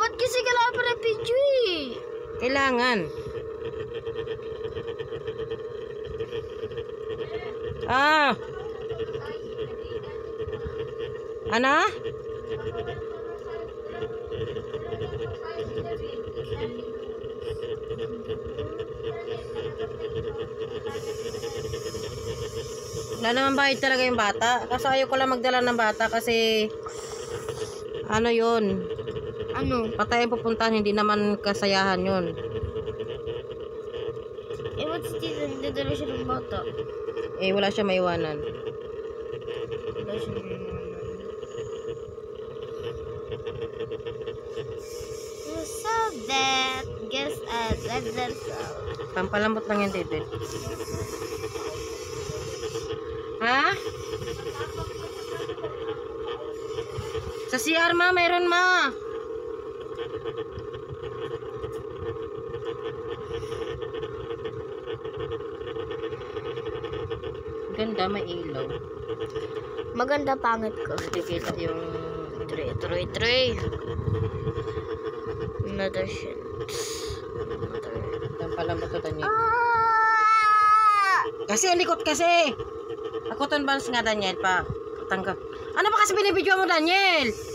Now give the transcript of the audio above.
ba't kasi kailangan pa ng video eh? Kailangan. Ah. Ano? Wala naman bayad talaga yung bata. Kaso ayaw ko lang magdala ng bata kasi ano yun? Ano? Patay ang pupuntahan, hindi naman kasayahan yun. Eh, what's this? Nagdadala siya ng bata. Eh, wala siya maiwanan. Wala siya ng mga. So that, guess that's all. Pampalambot lang yan, David. Ha? Sa CR, ma, mayroon, ma. Ganda, may ilaw. Maganda pangit ko. Hindi kita yung tray. Another shit. Pampalambot ko Daniel. Ah! Kasi alikot kasi. Ako ton balance nga, Daniel, pa. Tanggap. Ano pa kasi binibidyo mo, Daniel?